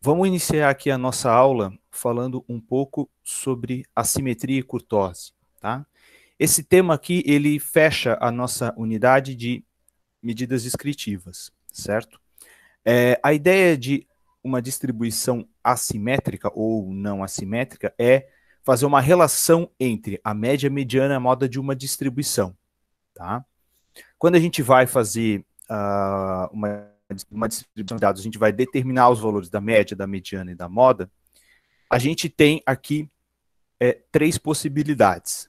Vamos iniciar aqui a nossa aula falando um pouco sobre assimetria e curtose, tá? Esse tema aqui, ele fecha a nossa unidade de medidas descritivas, certo? A ideia de uma distribuição assimétrica ou não assimétrica é fazer uma relação entre a média, mediana e a moda de uma distribuição, tá? Quando a gente vai fazer uma distribuição de dados, a gente vai determinar os valores da média, da mediana e da moda, a gente tem aqui três possibilidades.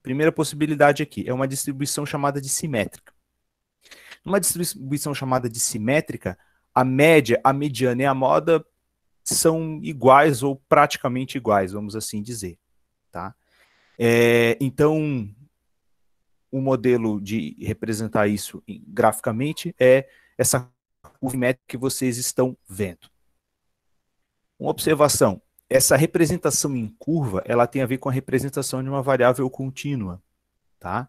Primeira possibilidade aqui é uma distribuição chamada de simétrica. Numa distribuição chamada de simétrica, a média, a mediana e a moda são iguais ou praticamente iguais, vamos assim dizer. Tá? Então, o modelo de representar isso graficamente é essa curva simétrica que vocês estão vendo. Uma observação, essa representação em curva, ela tem a ver com a representação de uma variável contínua, tá?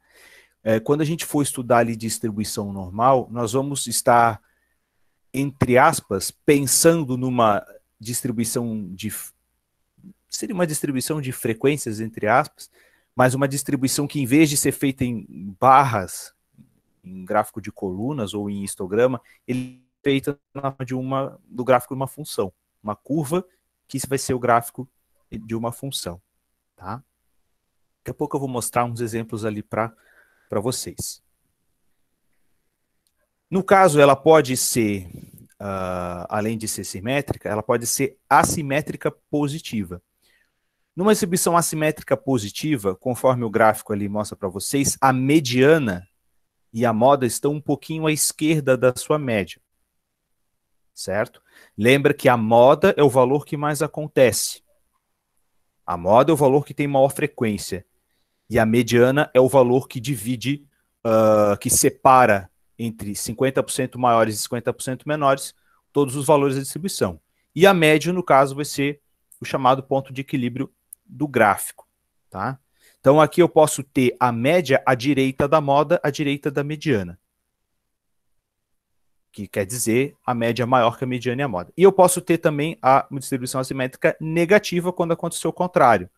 Quando a gente for estudar ali distribuição normal, nós vamos estar, entre aspas, pensando numa distribuição de... seria uma distribuição de frequências, entre aspas, mas uma distribuição que, em vez de ser feita em barras, em gráfico de colunas ou em histograma, ele é feita do gráfico de uma função, uma curva, que isso vai ser o gráfico de uma função, tá? Daqui a pouco eu vou mostrar uns exemplos ali para vocês. No caso, ela pode ser, além de ser simétrica, ela pode ser assimétrica positiva. Numa distribuição assimétrica positiva, conforme o gráfico ali mostra para vocês, a mediana e a moda estão um pouquinho à esquerda da sua média, certo? Lembra que a moda é o valor que mais acontece. A moda é o valor que tem maior frequência. E a mediana é o valor que divide, que separa entre 50% maiores e 50% menores todos os valores da distribuição. E a média, no caso, vai ser o chamado ponto de equilíbrio do gráfico, tá? Então, aqui eu posso ter a média à direita da moda, à direita da mediana, que quer dizer a média maior que a mediana e a moda. E eu posso ter também a distribuição assimétrica negativa quando acontecer o contrário.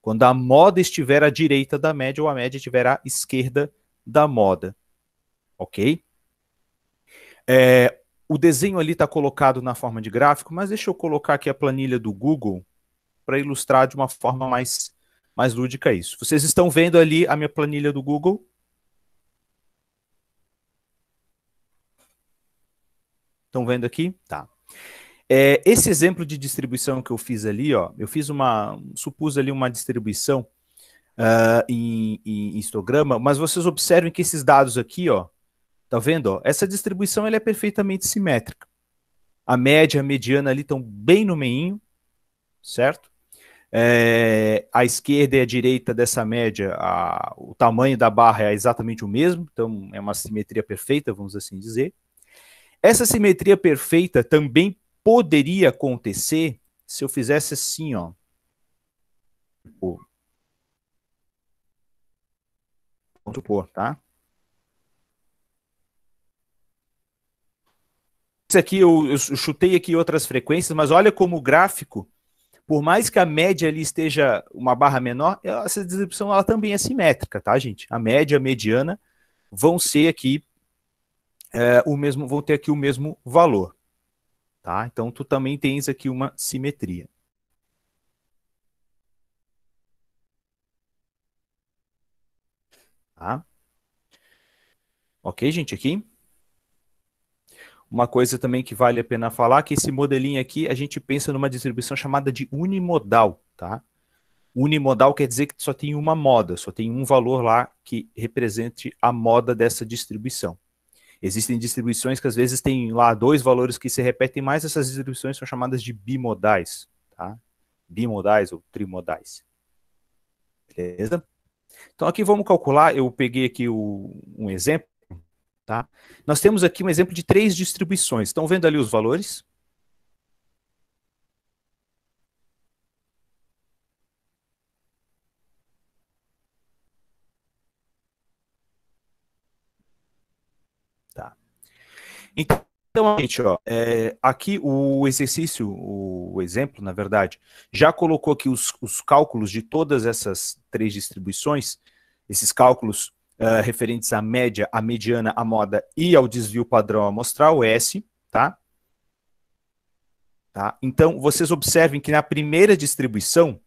Quando a moda estiver à direita da média ou a média estiver à esquerda da moda. Ok? O desenho ali está colocado na forma de gráfico, mas deixa eu colocar aqui a planilha do Google para ilustrar de uma forma mais lúdica isso. Vocês estão vendo ali a minha planilha do Google? Estão vendo aqui? Tá. Esse exemplo de distribuição que eu fiz ali, ó, eu fiz supus ali uma distribuição em histograma, mas vocês observem que esses dados aqui, ó, tá vendo? Ó, essa distribuição ela é perfeitamente simétrica. A média, a mediana ali estão bem no meinho, certo? A esquerda e a direita dessa média, o tamanho da barra é exatamente o mesmo, então é uma simetria perfeita, vamos assim dizer. Essa simetria perfeita também poderia acontecer se eu fizesse assim, ó. Vamos supor, tá? Isso aqui eu chutei aqui outras frequências, mas olha como o gráfico, por mais que a média ali esteja uma barra menor, essa distribuição ela também é simétrica, tá, gente? A média, a mediana vão ser aqui vão ter aqui o mesmo valor, tá? Então tu também tens aqui uma simetria. Tá? Ok, gente, aqui? Uma coisa também que vale a pena falar é que esse modelinho aqui, a gente pensa numa distribuição chamada de unimodal, tá? Unimodal quer dizer que só tem uma moda, só tem um valor lá que represente a moda dessa distribuição. Existem distribuições que às vezes tem lá dois valores que se repetem mais, essas distribuições são chamadas de bimodais, tá? Bimodais ou trimodais. Beleza? Então aqui vamos calcular, eu peguei aqui um exemplo, tá? Nós temos aqui um exemplo de três distribuições. Estão vendo ali os valores? Tá. Então, Então, gente, ó, aqui o exercício, o exemplo, na verdade, já colocou aqui os cálculos de todas essas três distribuições, esses cálculos referentes à média, à mediana, à moda e ao desvio padrão amostral, S, tá? Então, vocês observem que na primeira distribuição,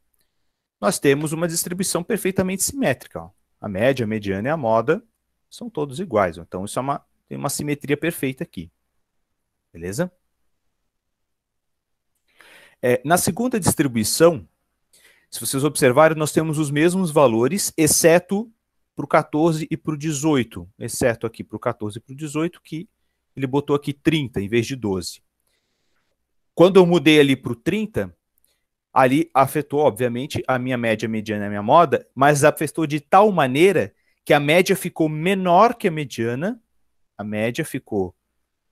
nós temos uma distribuição perfeitamente simétrica. Ó. A média, a mediana e a moda são todos iguais. Ó. Então, isso tem uma simetria perfeita aqui. Beleza? Na segunda distribuição, se vocês observarem, nós temos os mesmos valores, exceto para o 14 e para o 18. Exceto aqui para o 14 e para o 18, que ele botou aqui 30 em vez de 12. Quando eu mudei ali para o 30, ali afetou, obviamente, a minha média, a mediana e a minha moda, mas afetou de tal maneira que a média ficou menor que a mediana, a média ficou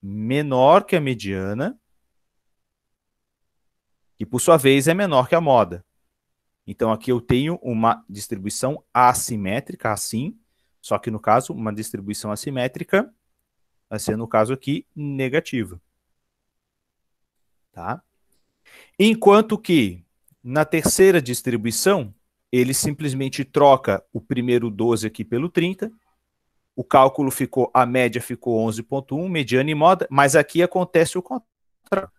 menor que a mediana, e por sua vez é menor que a moda. Então aqui eu tenho uma distribuição assimétrica, assim, só que no caso, uma distribuição assimétrica, vai ser no caso aqui, negativa. Tá? Enquanto que na terceira distribuição, ele simplesmente troca o primeiro 12 aqui pelo 30, o cálculo ficou, a média ficou 11,1, mediana e moda, mas aqui acontece o contrário.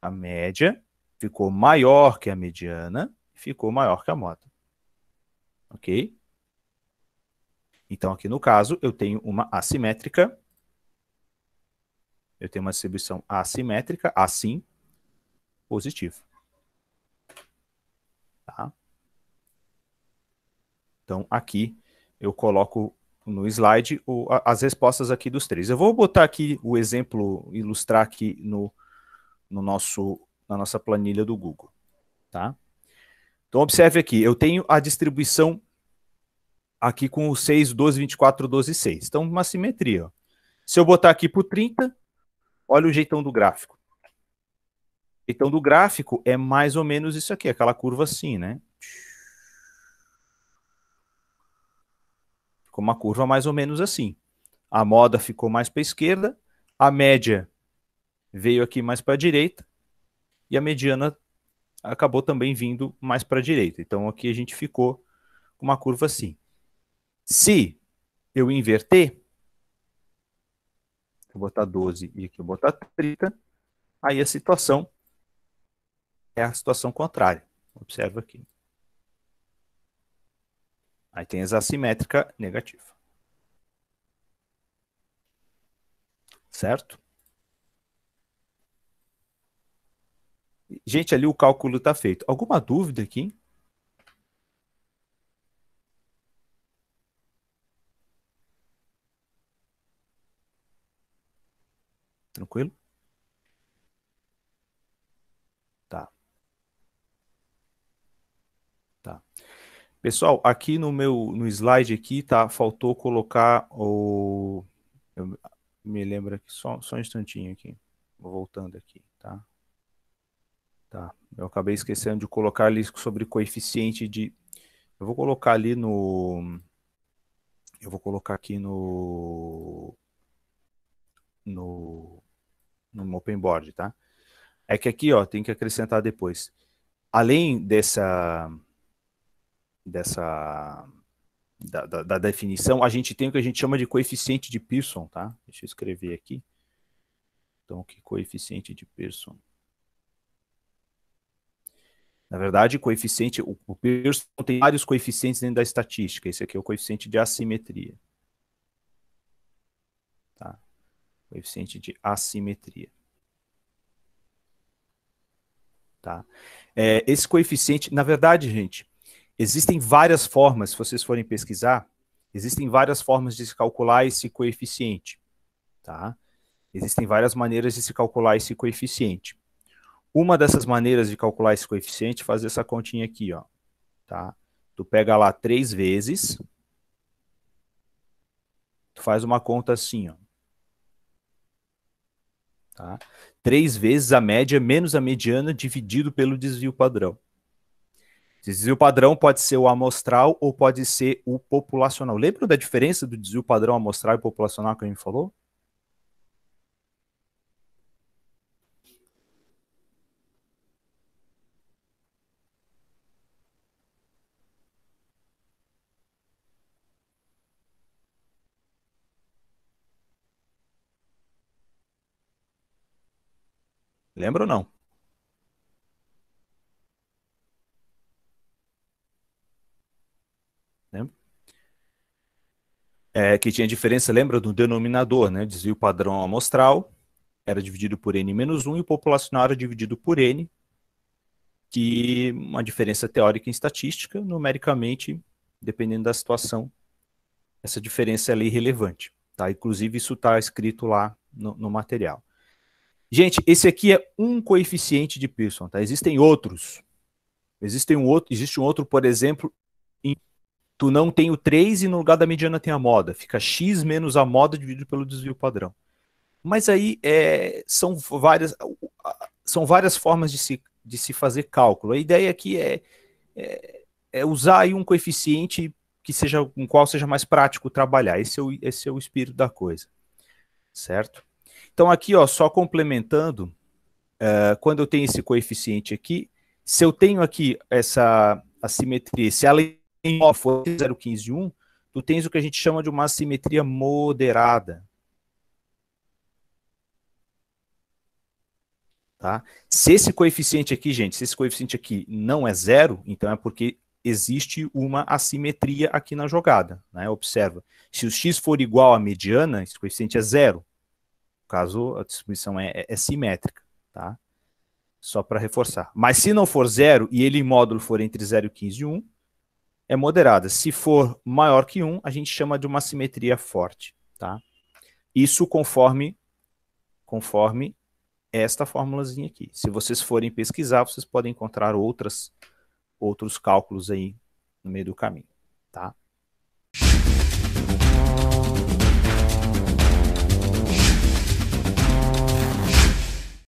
A média ficou maior que a mediana, ficou maior que a moda. Ok? Então, aqui no caso, eu tenho uma assimétrica, eu tenho uma distribuição assimétrica, assim, positiva. Tá? Então, aqui eu coloco no slide as respostas aqui dos três. Eu vou botar aqui o exemplo, ilustrar aqui na nossa planilha do Google. Tá? Então, observe aqui, eu tenho a distribuição aqui com o 6, 12, 24, 12 e 6. Então, uma simetria. Ó. Se eu botar aqui para o 30, olha o jeitão do gráfico. O jeitão do gráfico é mais ou menos isso aqui, aquela curva assim, né? Ficou uma curva mais ou menos assim. A moda ficou mais para a esquerda, a média veio aqui mais para a direita, e a mediana acabou também vindo mais para a direita. Então, aqui a gente ficou com uma curva assim. Se eu inverter, eu botar 12 e aqui eu botar 30, aí a situação é a situação contrária. Observa aqui. Aí tem a assimétrica negativa. Certo? Gente, ali o cálculo está feito. Alguma dúvida aqui? Tranquilo? Tá. Tá. Pessoal, aqui no slide aqui, tá, faltou colocar o... Eu me lembro aqui, só um instantinho aqui. Vou voltando aqui, tá? Tá. Eu acabei esquecendo de colocar ali sobre coeficiente de... Eu vou colocar ali no... Eu vou colocar aqui no Open Board, tá? É que aqui, ó, tem que acrescentar depois. Além da definição, a gente tem o que a gente chama de coeficiente de Pearson, tá? Deixa eu escrever aqui. Então, que coeficiente de Pearson? Na verdade, coeficiente, o Pearson tem vários coeficientes dentro da estatística. Esse aqui é o coeficiente de assimetria. Tá? Coeficiente de assimetria. Tá? Esse coeficiente, na verdade, gente, existem várias formas, se vocês forem pesquisar, existem várias formas de se calcular esse coeficiente. Tá? Existem várias maneiras de se calcular esse coeficiente. Uma dessas maneiras de calcular esse coeficiente é fazer essa continha aqui, ó. Tá? Tu pega lá 3 vezes, tu faz uma conta assim, ó. Tá? 3 vezes a média menos a mediana dividido pelo desvio padrão. Desvio padrão pode ser o amostral ou pode ser o populacional. Lembra da diferença do desvio padrão amostral e populacional que a gente falou? Lembra ou não? Lembra? Que tinha diferença, lembra do denominador, né? Desvio padrão amostral era dividido por n-1 e o populacional era dividido por n, que uma diferença teórica em estatística, numericamente, dependendo da situação, essa diferença é irrelevante. Tá? Inclusive, isso está escrito lá no material. Gente, esse aqui é um coeficiente de Pearson, tá? Existem outros. Existe um outro, por exemplo, em tu não tem o 3 e no lugar da mediana tem a moda. Fica x menos a moda dividido pelo desvio padrão. Mas aí são várias formas de se fazer cálculo. A ideia aqui é usar aí um coeficiente que seja, com qual seja mais prático trabalhar. Esse é o espírito da coisa, certo? Então aqui, ó, só complementando, quando eu tenho esse coeficiente aqui, se eu tenho aqui essa assimetria, se ela for 0,15,1, tu tens o que a gente chama de uma assimetria moderada. Tá? Se esse coeficiente aqui, gente, se esse coeficiente aqui não é zero, então é porque existe uma assimetria aqui na jogada. Né? Observa, se o x for igual à mediana, esse coeficiente é zero. No caso, a distribuição é simétrica. Tá? Só para reforçar. Mas se não for zero e ele em módulo for entre 0 e 15 e 1, é moderada. Se for maior que 1, a gente chama de uma simetria forte. Tá? Isso conforme esta formulazinha aqui. Se vocês forem pesquisar, vocês podem encontrar outros cálculos aí no meio do caminho. Tá?